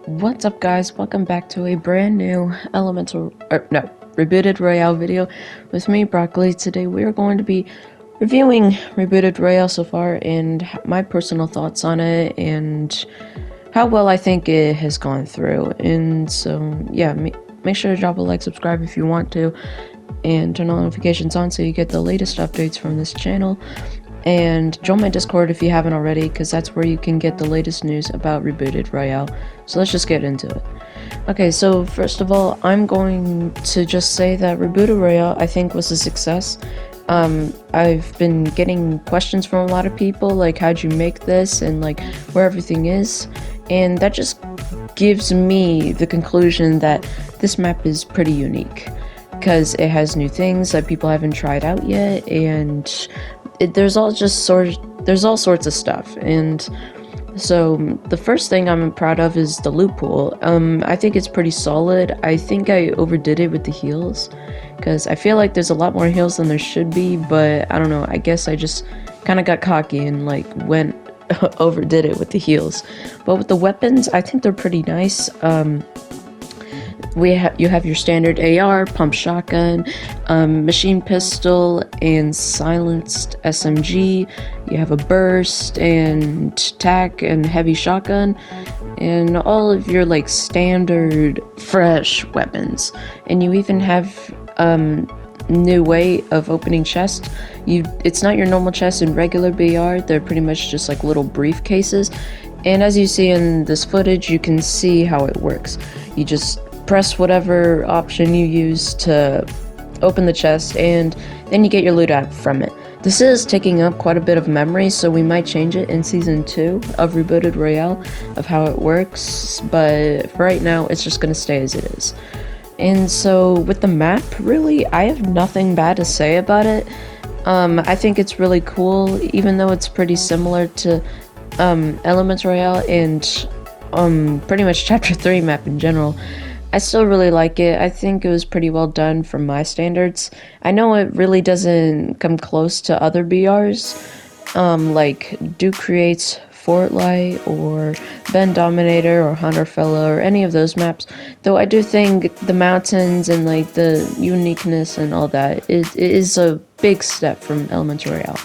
What's up, guys? Welcome back to a brand new Rebooted Royale video with me, Broccoli. Today we are going to be reviewing Rebooted Royale so far and my personal thoughts on it and how well I think it has gone through. And so, yeah, make sure to drop a like, subscribe if you want to, and turn on notifications on so you get the latest updates from this channel. And join my Discord if you haven't already, because that's where you can get the latest news about Rebooted Royale. So let's just get into it. Okay, so first of all, I'm going to just say that Rebooted Royale, I think, was a success. I've been getting questions from a lot of people, like, how'd you make this, and like, where everything is, and that just gives me the conclusion that this map is pretty unique, because it has new things that people haven't tried out yet, and there's all sorts of stuff. And so the first thing I'm proud of is the loot pool. I think it's pretty solid. I think I overdid it with the heals, because I feel like there's a lot more heals than there should be, but I don't know, I guess I just kind of got cocky and like went overdid it with the heals. But with the weapons, I think they're pretty nice. You have your standard AR, pump shotgun, machine pistol, and silenced SMG. You have a burst and tac and heavy shotgun, and all of your like standard fresh weapons. And you even have new way of opening chests. It's not your normal chest in regular BR. They're pretty much just like little briefcases. And as you see in this footage, you can see how it works. You just press whatever option you use to open the chest, and then you get your loot out from it. This is taking up quite a bit of memory, so we might change it in Season 2 of Rebooted Royale of how it works, but for right now, it's just gonna stay as it is. And so with the map, really, I have nothing bad to say about it. I think it's really cool, even though it's pretty similar to Elements Royale and pretty much Chapter 3 map in general. I still really like it. I think it was pretty well done from my standards. I know it really doesn't come close to other BRs, like Duke Creates Fortlight or Ben Dominator or Hunter Fella or any of those maps, though I do think the mountains and like the uniqueness and all that, it is a big step from Elements Royale.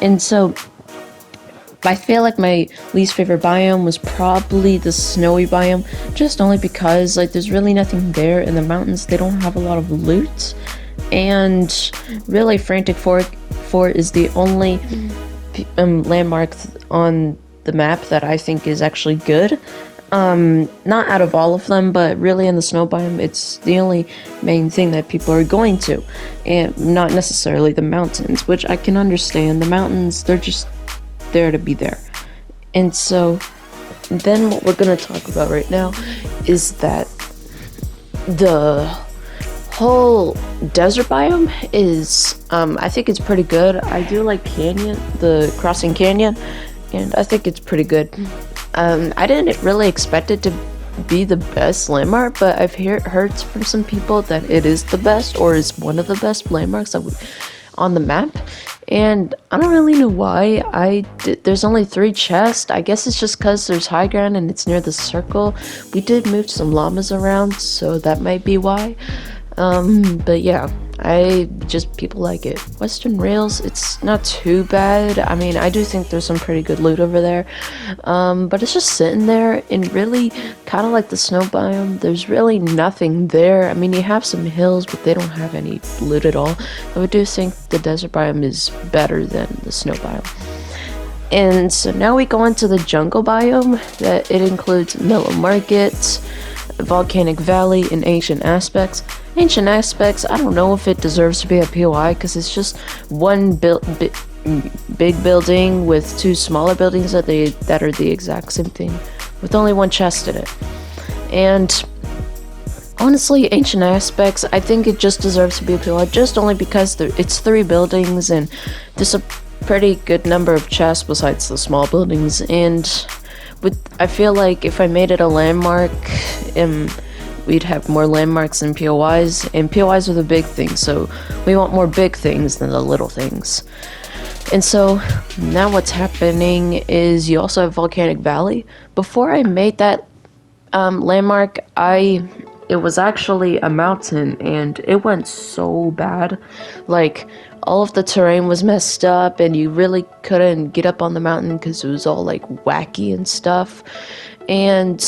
And so I feel like my least favorite biome was probably the snowy biome, just only because like there's really nothing there, and the mountains, they don't have a lot of loot, and really Frantic Fort is the only landmark on the map that I think is actually good. Not out of all of them, but really in the snow biome, it's the only main thing that people are going to, and not necessarily the mountains, which I can understand. The mountains, they're just there to be there. And so then what we're gonna talk about right now is that the whole desert biome is I think it's pretty good. I do like the Crossing Canyon, and I think it's pretty good. I didn't really expect it to be the best landmark, but I've heard from some people that it is the best, or is one of the best landmarks on the map. And I don't really know why. There's only 3 chests. I guess it's just because there's high ground and it's near the circle. We did move some llamas around, so that might be why. But yeah, people like it. Western Rails, it's not too bad. I mean, I do think there's some pretty good loot over there. But it's just sitting there, and really, kind of like the snow biome, there's really nothing there. I mean, you have some hills, but they don't have any loot at all. I do think the desert biome is better than the snow biome. And so now we go into the jungle biome. That it includes Mellow Market, Volcanic Valley, and Ancient Aspects. Ancient Aspects, I don't know if it deserves to be a POI, because it's just one big building with 2 smaller buildings that are the exact same thing, with only 1 chest in it. And honestly, Ancient Aspects, I think it just deserves to be a POI, just only because it's 3 buildings, and there's a pretty good number of chests besides the small buildings. And I feel like if I made it a landmark, we'd have more landmarks than POIs, and POIs are the big things, so we want more big things than the little things. And so now what's happening is you also have Volcanic Valley. Before I made that Landmark, it was actually a mountain and it went so bad. Like, all of the terrain was messed up and you really couldn't get up on the mountain because it was all like wacky and stuff. And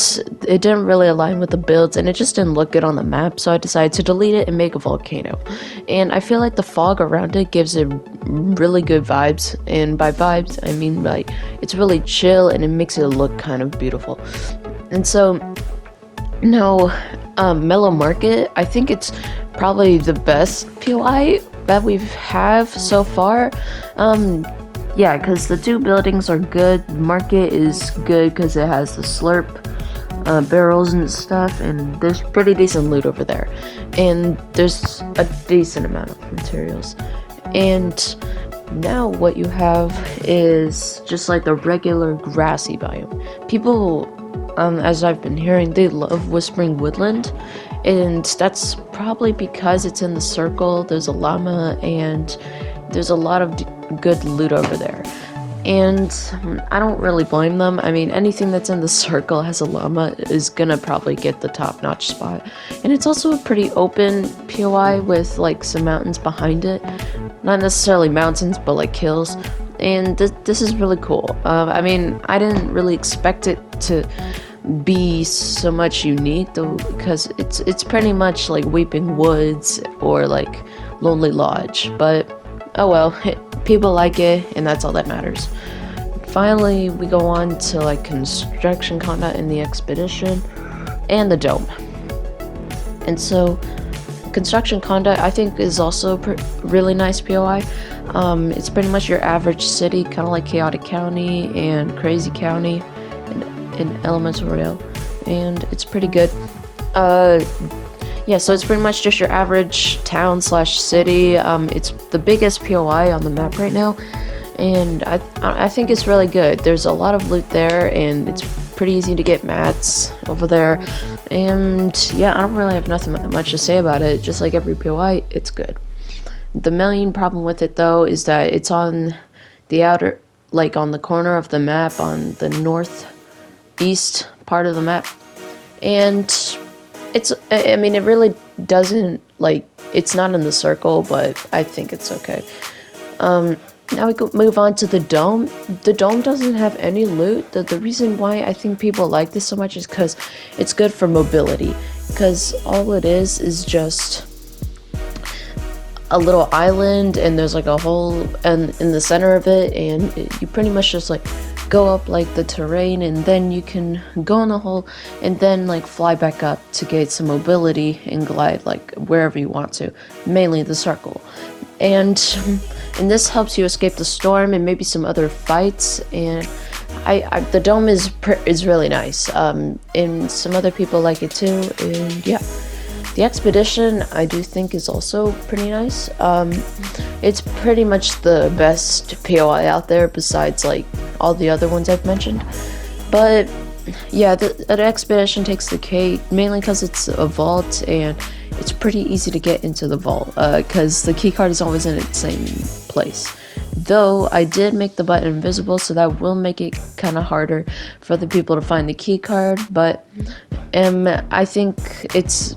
it didn't really align with the builds and it just didn't look good on the map, so I decided to delete it and make a volcano. And I feel like the fog around it gives it really good vibes, and by vibes I mean like it's really chill and it makes it look kind of beautiful. And so now, Mellow Market, I think it's probably the best POI that we have so far. Yeah, because the two buildings are good. Market is good because it has the slurp barrels and stuff, and there's pretty decent loot over there. And there's a decent amount of materials. And now what you have is just like the regular grassy biome. People, as I've been hearing, they love Whispering Woodland, and that's probably because it's in the circle. There's a llama and there's a lot of good loot over there, and I don't really blame them. I mean, anything that's in the circle has a llama is gonna probably get the top-notch spot. And it's also a pretty open POI with like some mountains behind it, not necessarily mountains but like hills, and this is really cool. I mean, I didn't really expect it to be so much unique though, because it's pretty much like Weeping Woods or like Lonely Lodge, but oh well, people like it, and that's all that matters. Finally, we go on to like construction content in the expedition and the dome. And so, construction conduct I think is also really nice POI. It's pretty much your average city, kind of like Chaotic County and Crazy County in Elemental Royale, and it's pretty good. Yeah, so it's pretty much just your average town slash city. It's the biggest POI on the map right now, and I think it's really good. There's a lot of loot there, and it's pretty easy to get mats over there. And yeah, I don't really have nothing much to say about it. Just like every POI, it's good. The main problem with it though is that it's on the outer, like on the corner of the map, on the northeast part of the map, and I mean, it really doesn't, like, it's not in the circle, but I think it's okay. Now we go move on to the dome. The dome doesn't have any loot. The reason why I think people like this so much is because it's good for mobility. Because all it is just a little island, and there's like a hole in the center of it, and you pretty much just like go up like the terrain, and then you can go in the hole and then like fly back up to get some mobility and glide like wherever you want to, mainly the circle. And this helps you escape the storm and maybe some other fights. And the dome is really nice, and some other people like it too. And yeah, the expedition I do think is also pretty nice. It's pretty much the best POI out there besides like all the other ones I've mentioned. But yeah, the expedition takes the cake, mainly because it's a vault and it's pretty easy to get into the vault, because the keycard is always in its same place. Though I did make the button invisible, so that will make it kind of harder for the people to find the keycard, but I think it's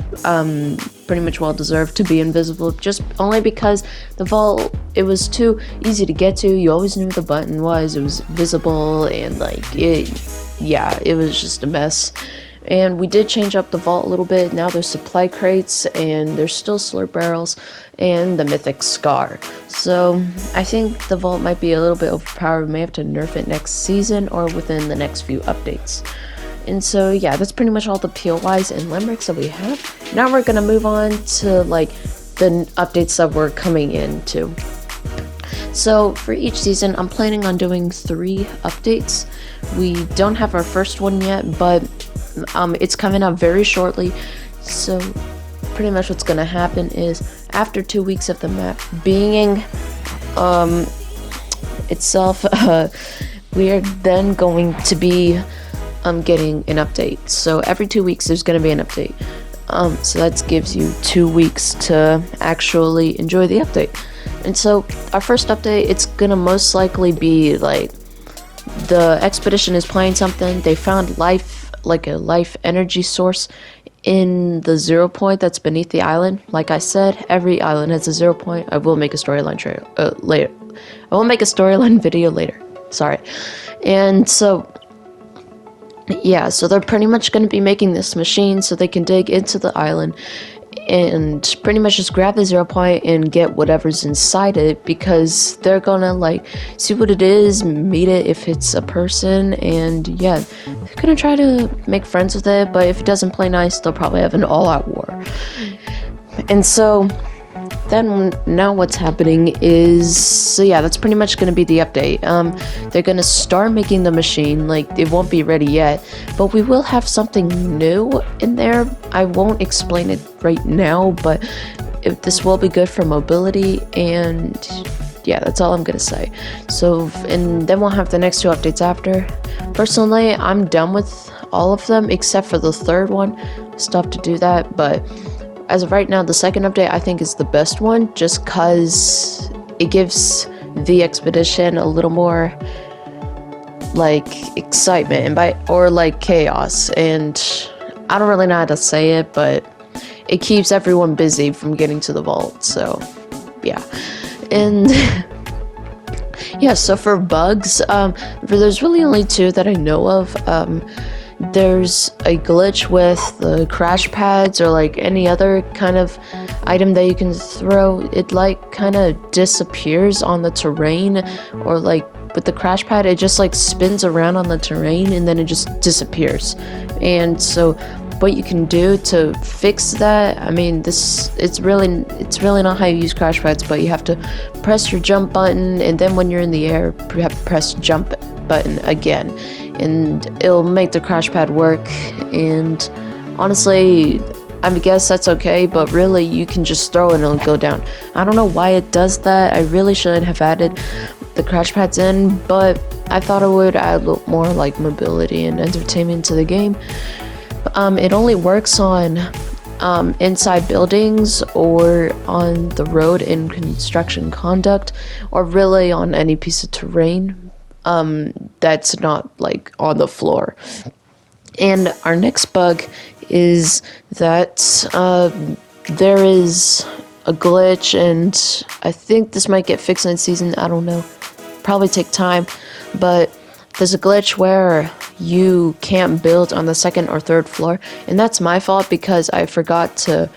pretty much well deserved to be invisible, just only because the vault, it was too easy to get to. You always knew the button was, it was visible, and like it was just a mess. And we did change up the vault a little bit. Now there's supply crates, and there's still slurp barrels, and the mythic scar. So I think the vault might be a little bit overpowered. We may have to nerf it next season or within the next few updates. And so yeah, that's pretty much all the POIs and landmarks that we have. Now we're gonna move on to like the updates that we're coming into. So for each season, I'm planning on doing 3 updates. We don't have our first one yet, but it's coming up very shortly. So pretty much what's gonna happen is after 2 weeks of the map being itself, we are then going to be getting an update. So every 2 weeks there's gonna be an update. So that gives you 2 weeks to actually enjoy the update. And so our first update, it's gonna most likely be like the expedition is playing something. They found life like a life energy source in the 0 point that's beneath the island. Like I said, every island has a 0 point. I will make a storyline later. I will make a storyline video later. Sorry. And so, yeah, so they're pretty much going to be making this machine so they can dig into the island and pretty much just grab the 0 point and get whatever's inside it, because they're gonna like see what it is, meet it if it's a person, and yeah, they're gonna try to make friends with it, but if it doesn't play nice, they'll probably have an all-out war. And so then now what's happening is, so yeah, that's pretty much going to be the update. They're going to start making the machine. Like, it won't be ready yet, but we will have something new in there. I won't explain it right now, but this will be good for mobility, and yeah, that's all I'm going to say. So, and then we'll have the next 2 updates after. Personally, I'm done with all of them except for the 3rd one. Stopped to do that, but as of right now, the 2nd update I think is the best one, just cause it gives the expedition a little more like excitement or like chaos, and I don't really know how to say it, but it keeps everyone busy from getting to the vault. So yeah, and yeah, so for bugs, there's really only 2 that I know of. There's a glitch with the crash pads or like any other kind of item that you can throw. It like kind of disappears on the terrain, or like with the crash pad, it just like spins around on the terrain and then it just disappears. And so what you can do to fix that, I mean, it's really not how you use crash pads, but you have to press your jump button, and then when you're in the air, you have to press jump button again, and it'll make the crash pad work. And honestly, I guess that's okay, but really you can just throw it and it'll go down. I don't know why it does that. I really shouldn't have added the crash pads in, but I thought it would add a little more like mobility and entertainment to the game. It only works on inside buildings or on the road in construction conduct, or really on any piece of terrain that's not like on the floor. And our next bug is that there is a glitch, and I think this might get fixed in season, I don't know, probably take time, but there's a glitch where you can't build on the 2nd or 3rd floor, and that's my fault because I forgot to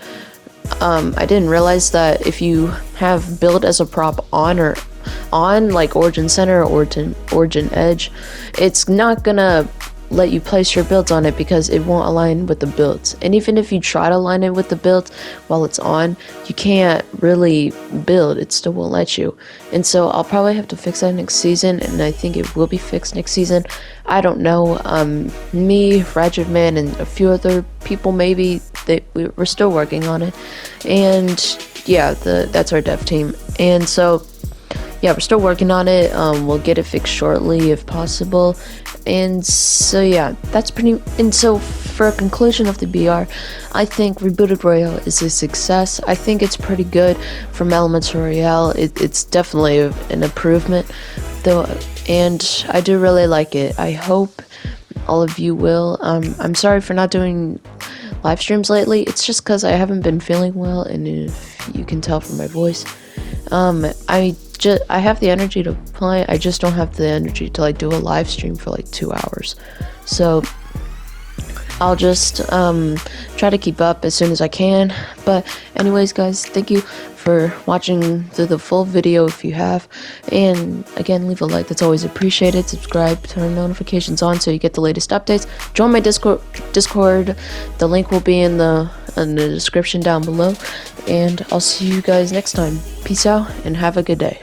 I didn't realize that if you have build as a prop on like Origin Center or Origin Edge, it's not gonna let you place your builds on it because it won't align with the builds. And even if you try to align it with the build while it's on, you can't really build, it still won't let you. And so I'll probably have to fix that next season, and I think it will be fixed next season. I don't know, me, Ratchet Man, and a few other people maybe, we're still working on it. And yeah, that's our dev team. And so yeah, we're still working on it. We'll get it fixed shortly if possible. And so yeah, and so for a conclusion of the BR, I think Rebooted Royale is a success. I think it's pretty good from Elemental Royale. It's definitely an improvement though, and I do really like it. I hope all of you will. I'm sorry for not doing live streams lately. It's just because I haven't been feeling well, and if you can tell from my voice, I have the energy to play, I just don't have the energy to like do a live stream for like 2 hours. So I'll just try to keep up as soon as I can. But anyways guys, thank you for watching through the full video if you have, and again, leave a like, that's always appreciated. Subscribe, turn notifications on so you get the latest updates. Join my Discord, the link will be in the description down below, and I'll see you guys next time. Peace out and have a good day.